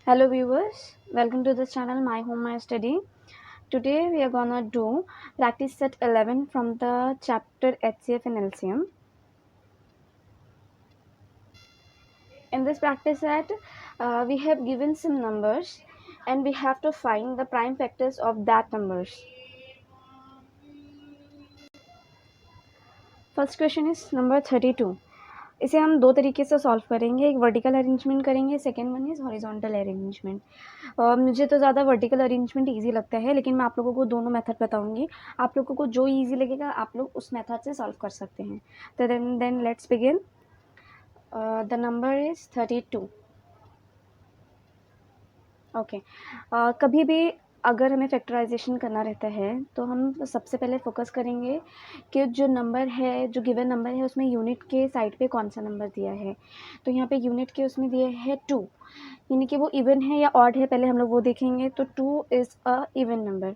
Hello viewers, welcome to this channel My Home My Study. Today we are gonna do practice set 11 from the chapter HCF and LCM. In this practice set, we have given some numbers and we have to find the prime factors of that numbers. First question is number 32. इसे हम दो तरीके से solve करेंगे, एक vertical arrangement करेंगे, second one is horizontal arrangement. मुझे तो ज़्यादा वर्टिकल अरेंजमेंट ईजी लगता है, लेकिन मैं आप लोगों को दोनों मेथड बताऊंगी। आप लोगों को जो ईजी लगेगा आप लोग उस मेथड से सॉल्व कर सकते हैं। तो then let's begin. The number is 32। Okay, कभी भी अगर हमें फैक्टराइजेशन करना रहता है तो हम सबसे पहले फोकस करेंगे कि जो नंबर है, जो गिवन नंबर है, उसमें यूनिट के साइड पे कौन सा नंबर दिया है। तो यहाँ पे यूनिट के उसमें दिए है 2, यानी कि वो इवन है या ऑड है, पहले हम लोग वो देखेंगे। तो 2 इज़ अ इवन नंबर।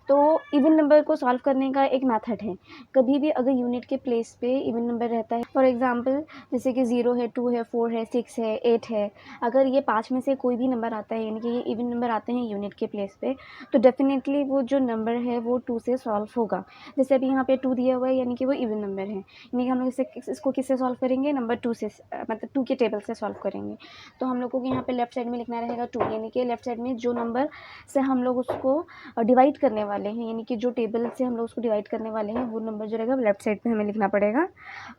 तो इवन नंबर को सॉल्व करने का एक मेथड है, कभी भी अगर यूनिट के प्लेस पे इवन नंबर रहता है, फॉर एग्जांपल जैसे कि 0 है, 2 है, 4 है, 6 है, 8 है, अगर ये 5 में से कोई भी नंबर आता है, यानी कि ये इवन नंबर आते हैं यूनिट के प्लेस पे, तो डेफिनेटली वो जो नंबर है वो 2 से सॉल्व होगा। जैसे अभी यहाँ पे 2 दिया हुआ है, यानी कि वो इवन नंबर है, यानी कि हम लोग इसको किससे सॉल्व करेंगे, नंबर 2 से, मतलब 2 के टेबल से सॉल्व करेंगे। तो हम लोगों को यहाँ पे लेफ्ट साइड में लिखना रहेगा 2, यानी कि लेफ्ट साइड में जो नंबर से हम लोग उसको डिवाइड करने वाले हैं, यानी कि जो टेबल से हम लोग उसको डिवाइड करने वाले हैं, वो नंबर जो रहेगा लेफ्ट साइड पे हमें लिखना पड़ेगा।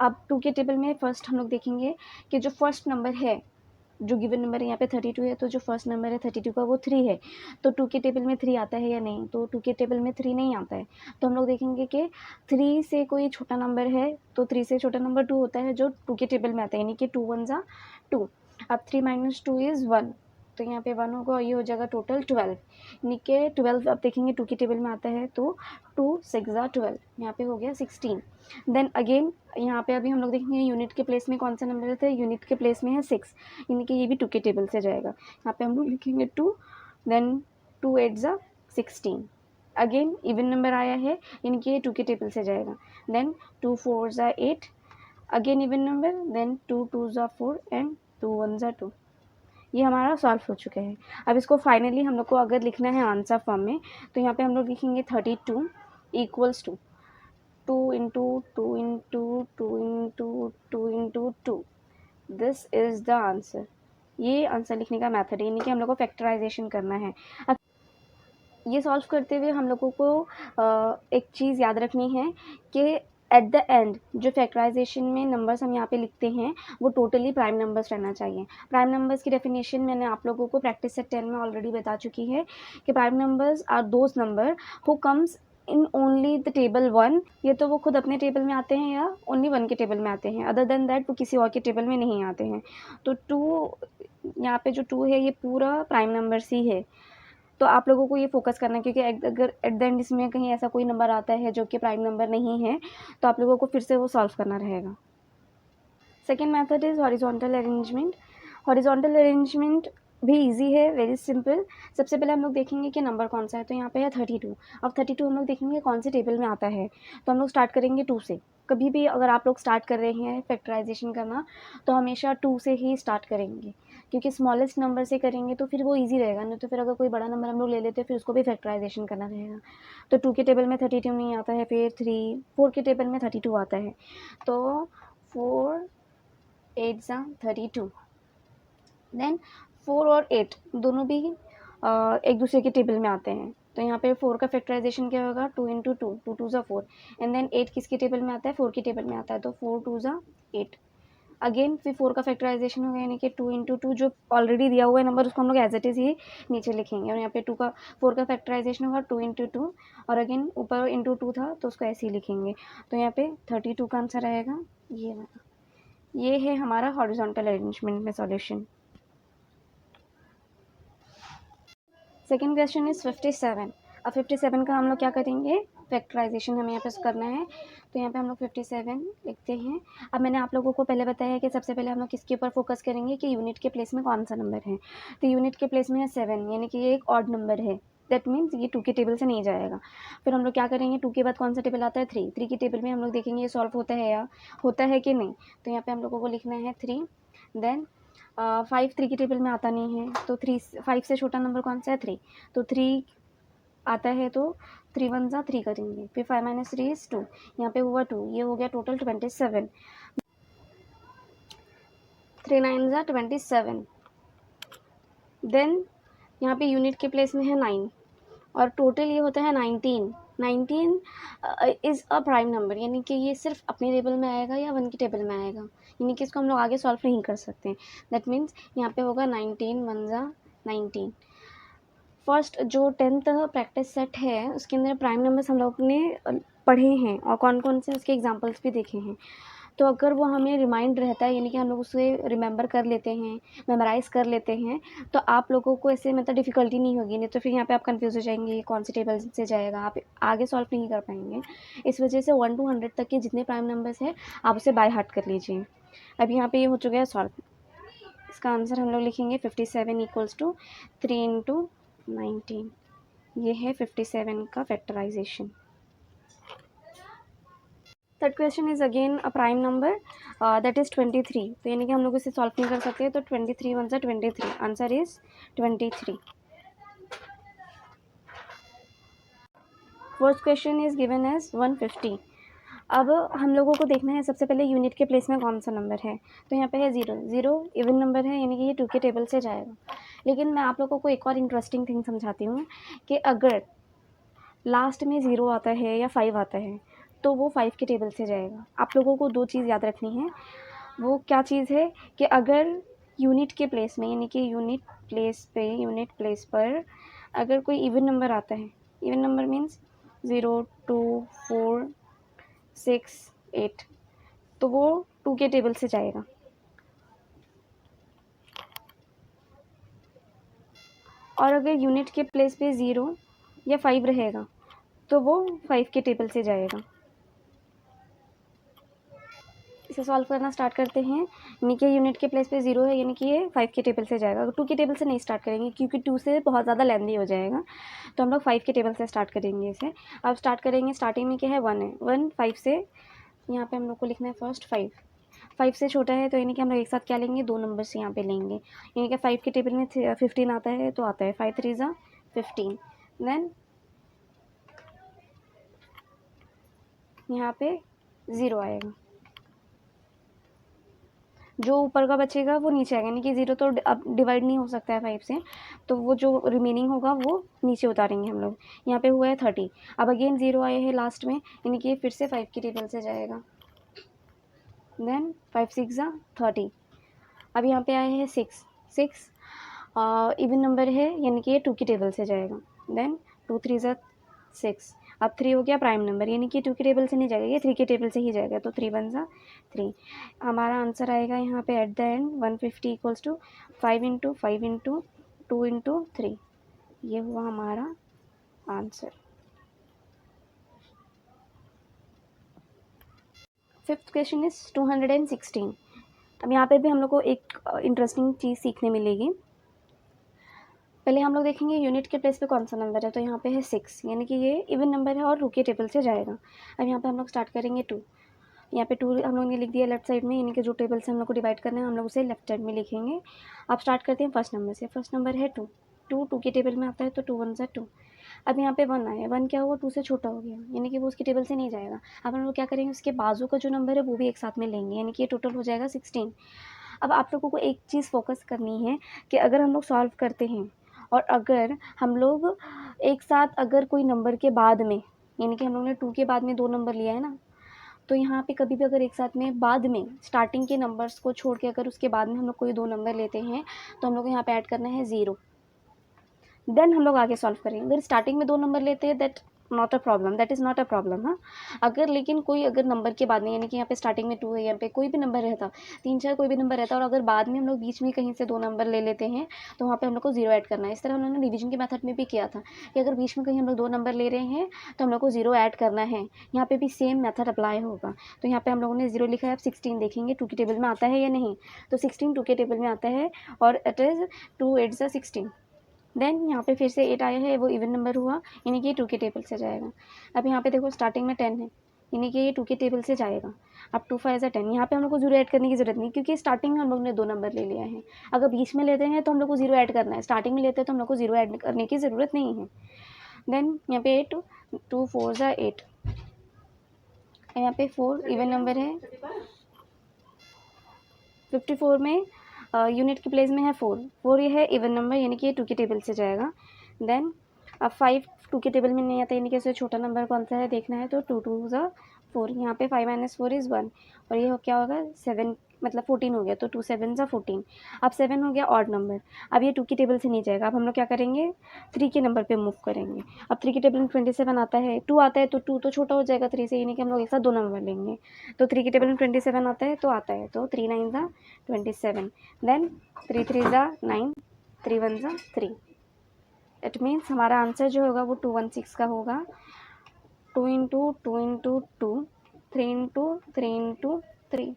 अब 2 के टेबल में फर्स्ट हम लोग देखेंगे कि जो फर्स्ट नंबर है, जो गिवन नंबर है यहाँ पे 32 है, तो जो फर्स्ट नंबर है 32 का वो 3 है। तो 2 के टेबल में 3 आता है या नहीं, तो 2 के टेबल में 3 नहीं आता है। तो हम लोग देखेंगे कि 3 से कोई छोटा नंबर है, तो 3 से छोटा नंबर 2 होता है जो 2 के टेबल में आता है, यानी कि 2 1 जा 2। अब 3 माइनस 2 इज़ 1, तो यहाँ पे 1 होगा और ये हो जाएगा टोटल 12, यानी कि 12 अब देखेंगे 2 के टेबल में आता है, तो 2 6 जा 12, यहाँ पे हो गया 16। देन अगेन यहाँ पे अभी हम लोग देखेंगे यूनिट के प्लेस में कौन सा नंबर रहता है, यूनिट के प्लेस में है 6, यानी कि ये भी 2 के टेबल से जाएगा। यहाँ पे हम लोग लिखेंगे 2, देन 2 8 जा 16, अगेन इवन नंबर आया है, यानी कि ये 2 के टेबल से जाएगा। देन 2 4 जा 8, अगेन इवन नंबर, देन 2 2 जा 4 एंड 2 1 जा 2। ये हमारा सॉल्व हो चुका है। अब इसको फाइनली हम लोग को अगर लिखना है आंसर फॉर्म में, तो यहाँ पे हम लोग लिखेंगे 32 equals to 2 into 2 into 2 into 2 into 2। This is the answer. ये आंसर लिखने का मेथड है, यानी कि हम लोग को फैक्टराइजेशन करना है। अब ये सॉल्व करते हुए हम लोगों को एक चीज़ याद रखनी है कि एट द एंड जो फैक्टराइजेशन में नंबर्स हम यहाँ पे लिखते हैं वो टोटली प्राइम नंबर्स रहना चाहिए। प्राइम नंबर्स की डेफिनेशन मैंने आप लोगों को प्रैक्टिस सेट 10 में ऑलरेडी बता चुकी है कि prime numbers are those number who comes in only the table 1, ये तो वो खुद अपने टेबल में आते हैं या ओनली 1 के टेबल में आते हैं, अदर देन दैट वो किसी और के टेबल में नहीं आते हैं। तो 2, यहाँ पे जो 2 है ये पूरा प्राइम नंबर्स ही है। तो आप लोगों को ये फोकस करना है, क्योंकि अगर एट द एंड इसमें कहीं ऐसा कोई नंबर आता है जो कि प्राइम नंबर नहीं है, तो आप लोगों को फिर से वो सॉल्व करना रहेगा। Second method is horizontal arrangement. Horizontal arrangement भी इजी है, वेरी सिंपल। सबसे पहले हम लोग देखेंगे कि नंबर कौन सा है, तो यहाँ पे है 32। अब 32 हम लोग देखेंगे कौन से टेबल में आता है, तो हम लोग स्टार्ट करेंगे 2 से। कभी भी अगर आप लोग स्टार्ट कर रहे हैं फैक्टराइजेशन करना, तो हमेशा 2 से ही स्टार्ट करेंगे, क्योंकि स्मॉलेस्ट नंबर से करेंगे तो फिर वो ईजी रहेगा। नहीं तो फिर अगर कोई बड़ा नंबर हम लोग ले लेते हैं फिर उसको भी फैक्टराइजेशन करना रहेगा। तो 2 के टेबल में 32 नहीं आता है, फिर 4 के टेबल में 32 आता है, तो 4 8 जा 32। देन 4 और 8 दोनों भी एक दूसरे के टेबल में आते हैं, तो यहाँ पे 4 का फैक्टराइजेशन क्या होगा, 2 इंटू 2, 2 2 जा 4, एंड देन 8 किसके टेबल में आता है, 4 के टेबल में आता है, तो 4 2 जा 8। अगेन फिर 4 का फैक्टराइजेशन होगा, यानी कि 2 इंटू 2 जो ऑलरेडी दिया हुआ है नंबर उसको हम लोग एज इट इज़ ही नीचे लिखेंगे, और यहाँ पे 4 का फैक्टराइजेशन होगा 2 इंटू 2, और अगेन ऊपर इंटू 2 था तो उसको ऐसे ही लिखेंगे। तो यहाँ पे 32 का आंसर रहेगा ये वाला। ये है हमारा हॉरिजॉन्टल अरेंजमेंट में सॉल्यूशन। Second question is 57। अब 57 का हम लोग क्या करेंगे, फैक्टराइजेशन हमें यहाँ पे करना है, तो यहाँ पे हम लोग 57 लिखते हैं। अब मैंने आप लोगों को पहले बताया है कि सबसे पहले हम लोग किसके ऊपर फोकस करेंगे कि यूनिट के प्लेस में कौन सा नंबर है। तो यूनिट के प्लेस में है 7, यानी कि ये एक ऑड नंबर है, दैट मीन्स ये 2 के टेबल से नहीं जाएगा। फिर हम लोग क्या करेंगे, 2 के बाद कौन सा टेबल आता है, 3 के टेबल में हम लोग देखेंगे ये सॉल्व होता है या होता है कि नहीं। तो यहाँ पे हम लोगों को लिखना है 3, देन 5 3 के टेबल में आता नहीं है, तो 5 से छोटा नंबर कौन सा है? 3, तो 3 आता है तो 3 वन ज़ा 3 करेंगे, फिर 5 - 3 = 2, यहाँ पे हुआ 2, ये हो गया टोटल 27, 3 9 ज़ा 27। देन यहाँ पे यूनिट के प्लेस में है 9 और टोटल ये होता है 19। 19 इज़ अ प्राइम नंबर, यानी कि ये सिर्फ अपने टेबल में आएगा या 1 के टेबल में आएगा, यानी कि इसको हम लोग आगे सॉल्व नहीं कर सकते। दैट मीन्स यहाँ पे होगा 19 1 ज़ा 19। फर्स्ट जो 10th प्रैक्टिस सेट है उसके अंदर प्राइम नंबर्स हम लोग ने पढ़े हैं और कौन कौन से उसके एग्जांपल्स भी देखे हैं। तो अगर वो हमें रिमाइंड रहता है, यानी कि हम लोग उसे रिमेंबर कर लेते हैं, मेमोराइज़ कर लेते हैं, तो आप लोगों को ऐसे मतलब डिफ़िकल्टी नहीं होगी, नहीं तो फिर यहाँ पे आप कंफ्यूज हो जाएंगे ये कौन से टेबल से जाएगा, आप आगे सॉल्व नहीं कर पाएंगे। इस वजह से 1 to 100 तक के जितने प्राइम नंबर्स हैं आप उसे बाय हार्ट कर लीजिए। अब यहाँ पे ये हो चुका है सॉल्व। इसका आंसर हम लोग लिखेंगे 57 = 3 × 19। ये है 57 का factorisation. Third question is again a prime number that is 23, तो यानी कि हम लोग इसे सॉल्व नहीं कर सकते, तो 23 1 ज़ा 23, answer is 23। Fourth question is given as 150। अब हम लोगों को देखना है सबसे पहले यूनिट के प्लेस में कौन सा नंबर है, तो यहाँ पे है 0, 0 इवन नंबर है, यानी कि ये 2 के टेबल से जाएगा। लेकिन मैं आप लोगों को एक और इंटरेस्टिंग थिंग समझाती हूँ कि अगर लास्ट में 0 आता है या 5 आता है तो वो 5 के टेबल से जाएगा। आप लोगों को 2 चीज़ याद रखनी है। वो क्या चीज़ है कि अगर यूनिट के प्लेस में, यानी कि यूनिट प्लेस पर अगर कोई इवन नंबर आता है, इवन नंबर मीन्स 0 2 4 6 8, तो वो 2 के टेबल से जाएगा। और अगर यूनिट के प्लेस पे 0 या 5 रहेगा तो वो 5 के टेबल से जाएगा। इसे सॉल्व करना स्टार्ट करते हैं। यानी कि यूनिट के प्लेस पे 0 है, यानी कि ये 5 के टेबल से जाएगा। 2 के टेबल से नहीं स्टार्ट करेंगे क्योंकि 2 से बहुत ज़्यादा लेंदी हो जाएगा, तो हम लोग 5 के टेबल से स्टार्ट करेंगे इसे। अब स्टार्ट करेंगे, स्टार्टिंग में क्या है 1 है, 1 5 से, यहाँ पे हम लोग को लिखना है फर्स्ट 5, 5 से छोटा है, तो यानी कि हम लोग एक साथ क्या लेंगे, 2 नंबर्स यहाँ पे लेंगे। यानी कि 5 के टेबल में 15 आता है, तो आता है 5 3 ज़ा 15। देन यहाँ पे 0 आएगा, जो ऊपर का बचेगा वो नीचे आएगा, यानी कि 0 तो अब डिवाइड नहीं हो सकता है 5 से, तो वो जो रिमेनिंग होगा वो नीचे उतारेंगे हम लोग। यहाँ पे हुआ है 30, अब अगेन 0 आए हैं लास्ट में, यानी कि फिर से 5 की टेबल से जाएगा। देन 5 6 ज़ा 30, अब यहाँ पे आए हैं 6 6 इवन नंबर है, यानी कि ये 2 की टेबल से जाएगा। देन 2 3 ज़ा 6, अब 3 हो गया प्राइम नंबर, यानी कि 2 के टेबल से नहीं जाएगा, ये 3 के टेबल से ही जाएगा, तो 3 1 ज़ा 3। हमारा आंसर आएगा यहाँ पे एट द एंड 150 = 5 × 5 × 2 × 3। ये हुआ हमारा आंसर। Fifth question is 216। अब यहाँ पे भी हम लोग को एक इंटरेस्टिंग चीज़ सीखने मिलेगी। पहले हम लोग देखेंगे यूनिट के प्लेस पे कौन सा नंबर है, तो यहाँ पे है 6, यानी कि ये इवन नंबर है और 2 के टेबल से जाएगा। अब यहाँ पे हम लोग स्टार्ट करेंगे 2, यहाँ पे 2 हम लोग ने लिख दिया लेफ्ट साइड में, यानी कि जो टेबल से हम लोग को डिवाइड करना है हम लोग उसे लेफ्ट साइड में लिखेंगे। अब स्टार्ट करते हैं फर्स्ट नंबर से। फर्स्ट नंबर है 2, 2 के टेबल में आता है, तो 2 1 ज़ा 2। अब यहाँ पे 1 आया, 1 क्या हुआ, 2 से छोटा हो गया, यानी कि वो उसके टेबल से नहीं जाएगा। अब हम लोग क्या करेंगे, उसके बाजू का जो नंबर है वो भी एक साथ में लेंगे, यानी कि ये टोटल हो जाएगा 16। अब आप लोगों को एक चीज़ फोकस करनी है कि अगर हम लोग सॉल्व करते हैं और अगर हम लोग एक साथ अगर कोई नंबर के बाद में, यानी कि हम लोग ने 2 के बाद में 2 नंबर लिया है ना, तो यहाँ पे कभी भी अगर एक साथ में बाद में स्टार्टिंग के नंबर्स को छोड़ के अगर उसके बाद में हम लोग कोई 2 नंबर लेते हैं, तो हम लोग को यहाँ पे ऐड करना है 0। देन हम लोग आगे सॉल्व करेंगे। अगर स्टार्टिंग में 2 नंबर लेते हैं that not a problem, that is not a problem. हाँ, अगर लेकिन कोई अगर नंबर के बाद में, यानी कि यहाँ पे स्टार्टिंग में 2 है, यहाँ पे कोई भी नंबर रहता, 3 4 कोई भी नंबर रहता, और अगर बाद में हम लोग बीच में कहीं से 2 नंबर ले लेते हैं, तो वहाँ पे हम लोग को 0 ऐड करना है। इस तरह हम लोगों ने डिवीजन के मेथड में भी किया था कि अगर बीच में कहीं हम लोग 2 नंबर ले रहे हैं तो हम लोग को 0 ऐड करना है। यहाँ पे भी सेम मेथड अप्लाई होगा। तो यहाँ पे हम लोगों ने 0 लिखा है। अब 16 देखेंगे 2 के टेबल में आता है या नहीं, तो 16 2 के टेबल में आता है और इट इज़ 2 8 ज़ा 16। देन यहाँ पे फिर से 8 आया है, वो इवन नंबर हुआ, यानी कि 2 के टेबल से जाएगा। अब यहाँ पे देखो स्टार्टिंग में 10 है, यानी कि ये 2 के टेबल से जाएगा। अब 2 5 ज़ा 10, यहाँ पे हम लोग को 0 ऐड करने की ज़रूरत नहीं, क्योंकि स्टार्टिंग में हम लोग ने 2 नंबर ले लिया है। अगर बीच में लेते हैं तो हम लोग को 0 ऐड करना है, स्टार्टिंग में लेते हैं तो हम लोग को 0 ऐड करने की ज़रूरत नहीं है। देन यहाँ पे 8, 2 4 ज़ा 8, यहाँ पे 4 इवन नंबर है। 54 में यूनिट की प्लेस में है 4, 4 ये है इवन नंबर, यानी कि ये 2 के टेबल से जाएगा। देन अब 5 2 के टेबल में नहीं आता, यानी कि इससे छोटा नंबर कौन सा है देखना है, तो 2 2 ज़ा 4, यहाँ पे 5 - 4 इज़ 1, और ये क्या होगा 7, मतलब 14 हो गया, तो 2 7 ज़ा 14। अब 7 हो गया ऑड नंबर, अब ये 2 के टेबल से नहीं जाएगा। अब हम लोग क्या करेंगे, 3 के नंबर पे मूव करेंगे। अब 3 के टेबल में 27 आता है, 2 आता है तो 2 तो छोटा हो जाएगा 3 से, यानी कि हम लोग एक साथ 2 नंबर लेंगे। तो 3 के टेबल में 27 आता है, तो 3 9 ज़ा 27, देन 3 3 ज़ा 9, 3 1 ज़ा 3। इट मीन्स हमारा आंसर जो होगा वो 216 का होगा। 2 × 2 × 2, 3 × 3 × 3।